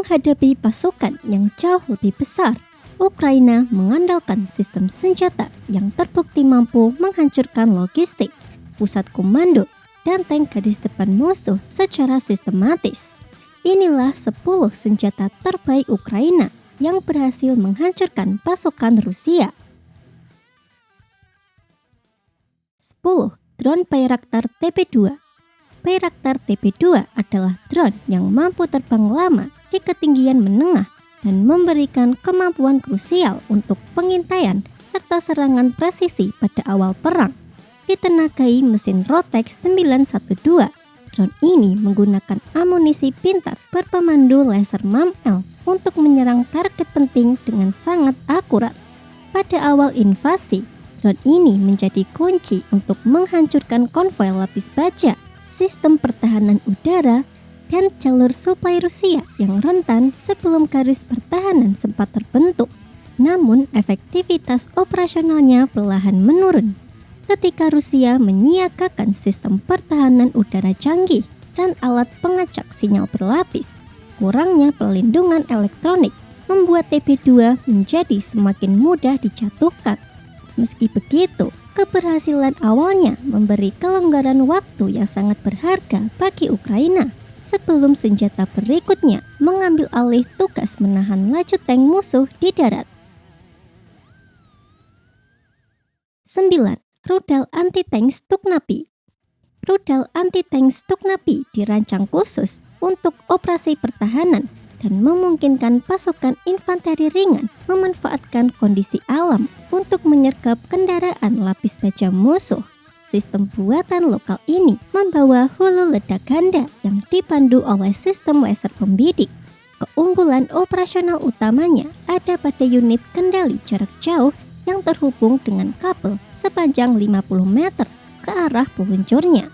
Menghadapi pasukan yang jauh lebih besar, Ukraina mengandalkan sistem senjata yang terbukti mampu menghancurkan logistik, pusat komando, dan tank garis depan musuh secara sistematis. Inilah 10 senjata terbaik Ukraina yang berhasil menghancurkan pasukan Rusia. 10. Drone Bayraktar TB2. Bayraktar TB2 adalah drone yang mampu terbang lama di ketinggian menengah dan memberikan kemampuan krusial untuk pengintaian serta serangan presisi pada awal perang. Ditenagai mesin Rotex 912, drone ini menggunakan amunisi pintar berpemandu laser MAM-L untuk menyerang target penting dengan sangat akurat. Pada awal invasi, drone ini menjadi kunci untuk menghancurkan konvoi lapis baja, sistem pertahanan udara, dan jalur suplai Rusia yang rentan sebelum garis pertahanan sempat terbentuk. Namun, efektivitas operasionalnya perlahan menurun ketika Rusia menyiagakan sistem pertahanan udara canggih dan alat pengacak sinyal berlapis. Kurangnya perlindungan elektronik membuat TB2 menjadi semakin mudah dijatuhkan. Meski begitu, keberhasilan awalnya memberi kelonggaran waktu yang sangat berharga bagi Ukraina sebelum senjata berikutnya mengambil alih tugas menahan laju tank musuh di darat. 9. Rudal anti-tank Stuknapi. Rudal anti-tank Stuknapi dirancang khusus untuk operasi pertahanan dan memungkinkan pasukan infanteri ringan memanfaatkan kondisi alam untuk menyergap kendaraan lapis baja musuh. Sistem buatan lokal ini membawa hulu ledak ganda yang dipandu oleh sistem laser pembidik. Keunggulan operasional utamanya ada pada unit kendali jarak jauh yang terhubung dengan kabel sepanjang 50 meter ke arah peluncurnya.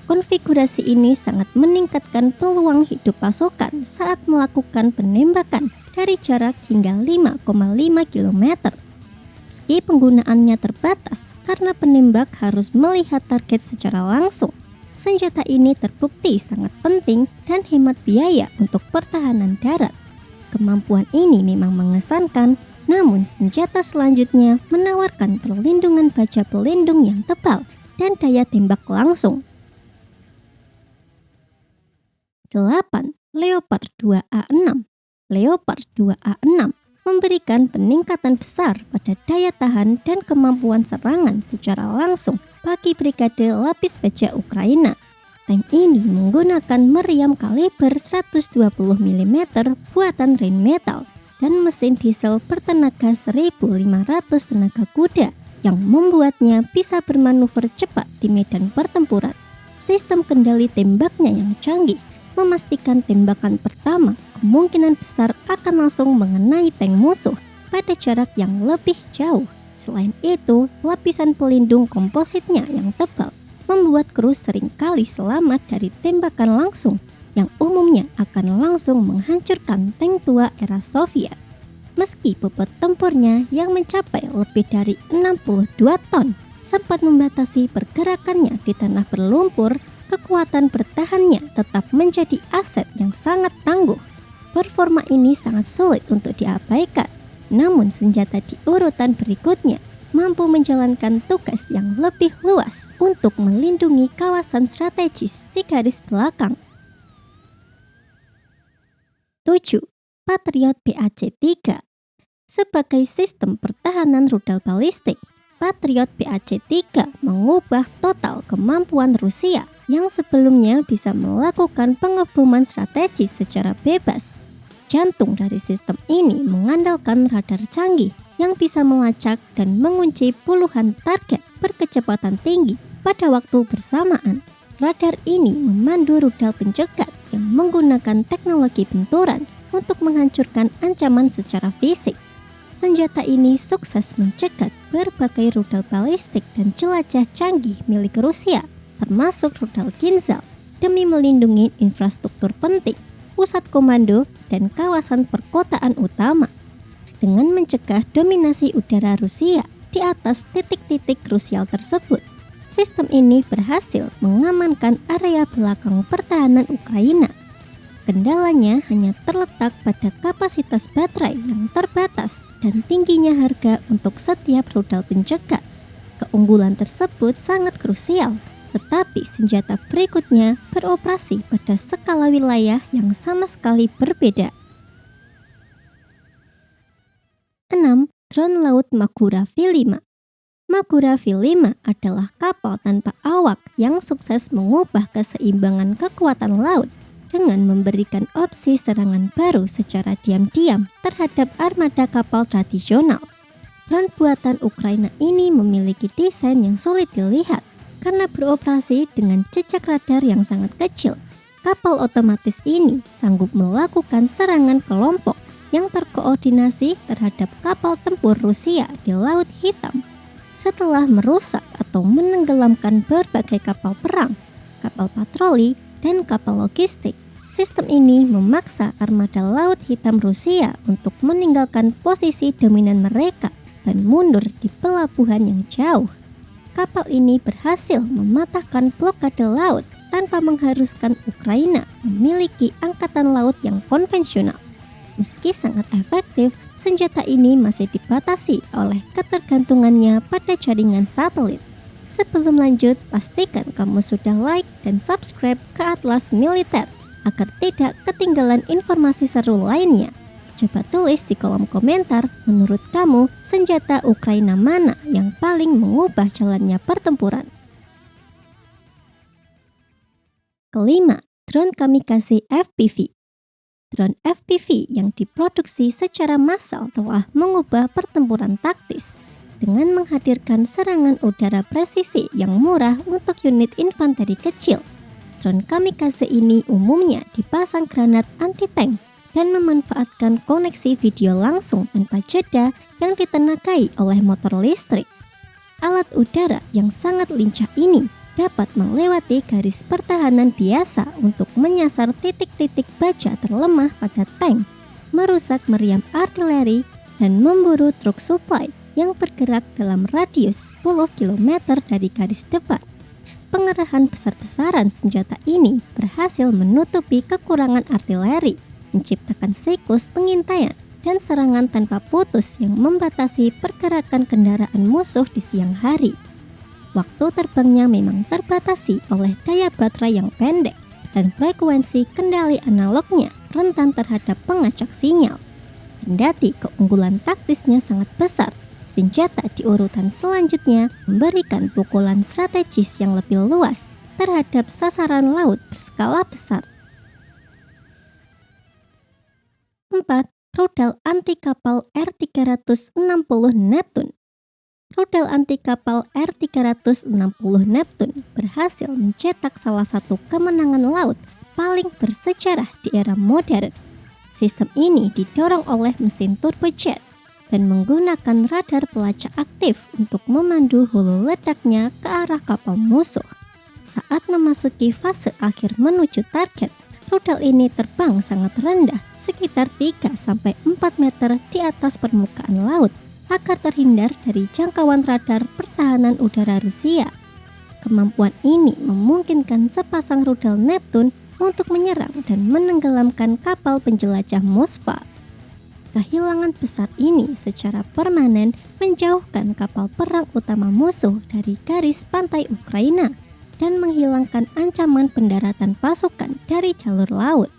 Konfigurasi ini sangat meningkatkan peluang hidup pasukan saat melakukan penembakan dari jarak hingga 5,5 km. Meski penggunaannya terbatas karena penembak harus melihat target secara langsung, senjata ini terbukti sangat penting dan hemat biaya untuk pertahanan darat. Kemampuan ini memang mengesankan, namun senjata selanjutnya menawarkan perlindungan baja pelindung yang tebal dan daya tembak langsung. 8. Leopard 2A6. Leopard 2A6 memberikan peningkatan besar pada daya tahan dan kemampuan serangan secara langsung bagi Brigade Lapis Baja Ukraina. Tank ini menggunakan meriam kaliber 120 mm buatan Rheinmetall dan mesin diesel bertenaga 1.500 tenaga kuda yang membuatnya bisa bermanuver cepat di medan pertempuran. Sistem kendali tembaknya yang canggih memastikan tembakan pertama kemungkinan besar akan langsung mengenai tank musuh pada jarak yang lebih jauh. Selain itu, lapisan pelindung kompositnya yang tebal membuat kru seringkali selamat dari tembakan langsung yang umumnya akan langsung menghancurkan tank tua era Soviet. Meski bobot tempurnya yang mencapai lebih dari 62 ton sempat membatasi pergerakannya di tanah berlumpur, kekuatan bertahannya tetap menjadi aset yang sangat tangguh. Performa ini sangat sulit untuk diabaikan, namun senjata di urutan berikutnya mampu menjalankan tugas yang lebih luas untuk melindungi kawasan strategis di garis belakang. 7. Patriot PAC-3. Sebagai sistem pertahanan rudal balistik, Patriot PAC-3 mengubah total kemampuan Rusia yang sebelumnya bisa melakukan pengeboman strategis secara bebas. Jantung dari sistem ini mengandalkan radar canggih yang bisa melacak dan mengunci puluhan target berkecepatan tinggi pada waktu bersamaan. Radar ini memandu rudal pencegat yang menggunakan teknologi benturan untuk menghancurkan ancaman secara fisik. Senjata ini sukses mencegat berbagai rudal balistik dan jelajah canggih milik Rusia, termasuk rudal Kinzhal, demi melindungi infrastruktur penting, pusat komando, dan kawasan perkotaan utama. Dengan mencegah dominasi udara Rusia di atas titik-titik krusial tersebut, sistem ini berhasil mengamankan area belakang pertahanan Ukraina. Kendalanya hanya terletak pada kapasitas baterai yang terbatas dan tingginya harga untuk setiap rudal pencegat. Keunggulan tersebut sangat krusial, tetapi senjata berikutnya beroperasi pada skala wilayah yang sama sekali berbeda. 6. Drone laut Magura V5. Magura V5 adalah kapal tanpa awak yang sukses mengubah keseimbangan kekuatan laut dengan memberikan opsi serangan baru secara diam-diam terhadap armada kapal tradisional. Drone buatan Ukraina ini memiliki desain yang sulit dilihat karena beroperasi dengan jejak radar yang sangat kecil. Kapal otomatis ini sanggup melakukan serangan kelompok yang terkoordinasi terhadap kapal tempur Rusia di Laut Hitam. Setelah merusak atau menenggelamkan berbagai kapal perang, kapal patroli, dan kapal logistik, sistem ini memaksa armada Laut Hitam Rusia untuk meninggalkan posisi dominan mereka dan mundur di pelabuhan yang jauh. Kapal ini berhasil mematahkan blokade laut tanpa mengharuskan Ukraina memiliki angkatan laut yang konvensional. Meski sangat efektif, senjata ini masih dibatasi oleh ketergantungannya pada jaringan satelit. Sebelum lanjut, pastikan kamu sudah like dan subscribe ke Atlas Militer agar tidak ketinggalan informasi seru lainnya. Coba tulis di kolom komentar, menurut kamu senjata Ukraina mana yang paling mengubah jalannya pertempuran? Kelima, drone kamikaze FPV. Drone FPV yang diproduksi secara massal telah mengubah pertempuran taktis dengan menghadirkan serangan udara presisi yang murah untuk unit infanteri kecil. Drone kamikaze ini umumnya dipasang granat anti-tank dan memanfaatkan koneksi video langsung tanpa jeda yang ditenagai oleh motor listrik. Alat udara yang sangat lincah ini dapat melewati garis pertahanan biasa untuk menyasar titik-titik baja terlemah pada tank, merusak meriam artileri, dan memburu truk supply yang bergerak dalam radius 10 km dari garis depan. Pengerahan besar-besaran senjata ini berhasil menutupi kekurangan artileri, menciptakan siklus pengintaian dan serangan tanpa putus yang membatasi pergerakan kendaraan musuh di siang hari. Waktu terbangnya memang terbatasi oleh daya baterai yang pendek dan frekuensi kendali analognya rentan terhadap pengacak sinyal. Kendati keunggulan taktisnya sangat besar, senjata di urutan selanjutnya memberikan pukulan strategis yang lebih luas terhadap sasaran laut berskala besar. 4. Rudal anti kapal R360 Neptune. Rudal anti kapal R360 Neptune berhasil mencetak salah satu kemenangan laut paling bersejarah di era modern. Sistem ini didorong oleh mesin turbojet dan menggunakan radar pelacak aktif untuk memandu hulu ledaknya ke arah kapal musuh. Saat memasuki fase akhir menuju target, rudal ini terbang sangat rendah, sekitar 3-4 meter di atas permukaan laut, agar terhindar dari jangkauan radar pertahanan udara Rusia. Kemampuan ini memungkinkan sepasang rudal Neptune untuk menyerang dan menenggelamkan kapal penjelajah Moskva. Kehilangan besar ini secara permanen menjauhkan kapal perang utama musuh dari garis pantai Ukraina dan menghilangkan ancaman pendaratan pasukan dari jalur laut.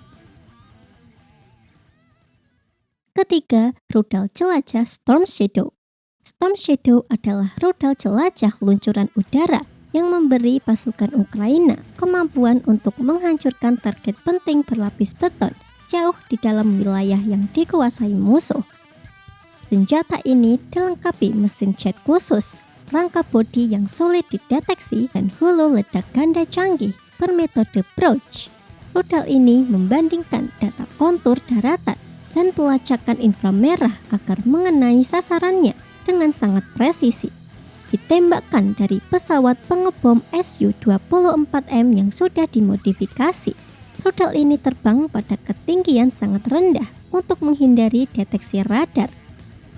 Ketiga, rudal jelajah Storm Shadow. Storm Shadow adalah rudal jelajah luncuran udara yang memberi pasukan Ukraina kemampuan untuk menghancurkan target penting berlapis beton jauh di dalam wilayah yang dikuasai musuh. Senjata ini dilengkapi mesin jet khusus, rangka bodi yang sulit dideteksi, dan hulu ledak ganda canggih bermetode Broach. Rudal ini membandingkan data kontur daratan dan pelacakan inframerah agar mengenai sasarannya dengan sangat presisi. Ditembakkan dari pesawat pengebom Su-24M yang sudah dimodifikasi. Rudal ini terbang pada ketinggian sangat rendah untuk menghindari deteksi radar.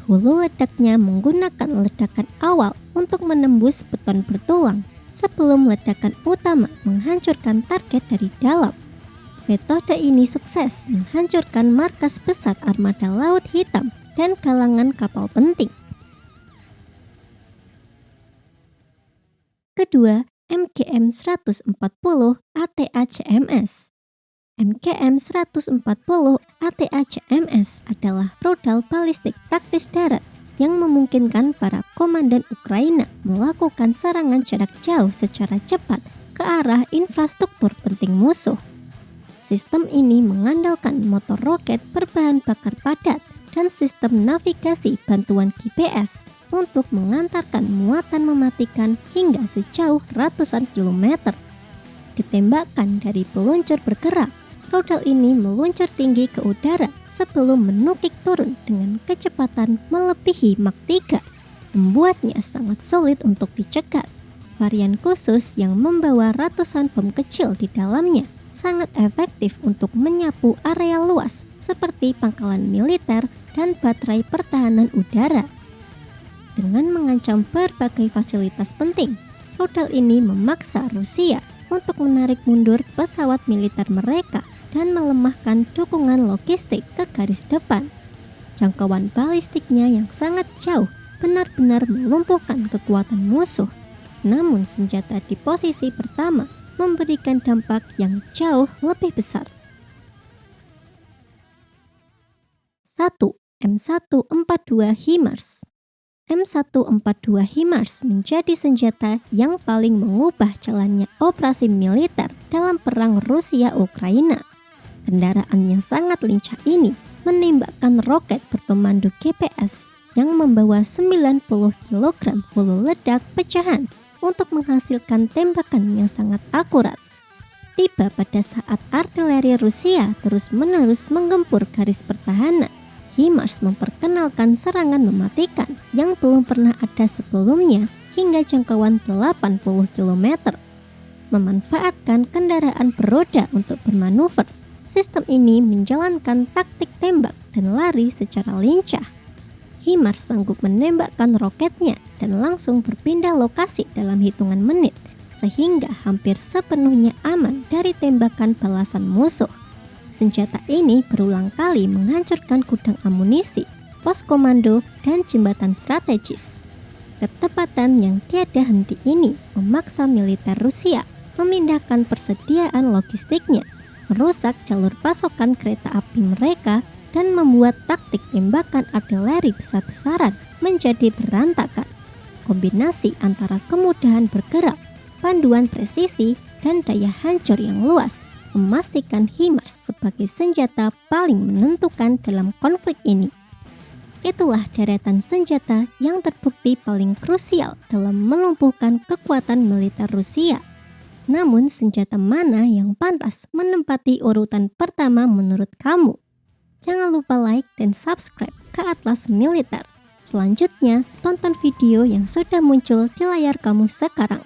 Hulu ledaknya menggunakan ledakan awal untuk menembus beton bertulang sebelum ledakan utama menghancurkan target dari dalam. Metode ini sukses menghancurkan markas besar armada Laut Hitam dan galangan kapal penting. Kedua, MGM-140 ATACMS. MGM-140 ATACMS adalah rudal balistik taktis darat yang memungkinkan para komandan Ukraina melakukan serangan jarak jauh secara cepat ke arah infrastruktur penting musuh. Sistem ini mengandalkan motor roket berbahan bakar padat dan sistem navigasi bantuan GPS untuk mengantarkan muatan mematikan hingga sejauh ratusan kilometer. Ditembakkan dari peluncur bergerak, rudal ini meluncur tinggi ke udara sebelum menukik turun dengan kecepatan melebihi Mach 3, membuatnya sangat sulit untuk dicegat. Varian khusus yang membawa ratusan bom kecil di dalamnya sangat efektif untuk menyapu area luas seperti pangkalan militer dan baterai pertahanan udara. Dengan mengancam berbagai fasilitas penting, rudal ini memaksa Rusia untuk menarik mundur pesawat militer mereka dan melemahkan dukungan logistik ke garis depan. Jangkauan balistiknya yang sangat jauh benar-benar melumpuhkan kekuatan musuh. Namun senjata di posisi pertama memberikan dampak yang jauh lebih besar. 1. M142 HIMARS. M142 HIMARS menjadi senjata yang paling mengubah jalannya operasi militer dalam perang Rusia-Ukraina. Kendaraan yang sangat lincah ini menembakkan roket berpemandu GPS yang membawa 90 kg hulu ledak pecahan untuk menghasilkan tembakan yang sangat akurat. Tiba pada saat artileri Rusia terus-menerus menggempur garis pertahanan, HIMARS memperkenalkan serangan mematikan yang belum pernah ada sebelumnya hingga jangkauan 80 km. Memanfaatkan kendaraan beroda untuk bermanuver, sistem ini menjalankan taktik tembak dan lari secara lincah. HIMARS sanggup menembakkan roketnya dan langsung berpindah lokasi dalam hitungan menit, sehingga hampir sepenuhnya aman dari tembakan balasan musuh. Senjata ini berulang kali menghancurkan gudang amunisi, pos komando, dan jembatan strategis. Ketepatan yang tiada henti ini memaksa militer Rusia memindahkan persediaan logistiknya, merusak jalur pasokan kereta api mereka, dan membuat taktik tembakan artileri besar-besaran menjadi berantakan. Kombinasi antara kemudahan bergerak, panduan presisi, dan daya hancur yang luas memastikan HIMARS sebagai senjata paling menentukan dalam konflik ini. Itulah deretan senjata yang terbukti paling krusial dalam melumpuhkan kekuatan militer Rusia. Namun senjata mana yang pantas menempati urutan pertama menurut kamu? Jangan lupa like dan subscribe ke Atlas Militer. Selanjutnya, tonton video yang sudah muncul di layar kamu sekarang.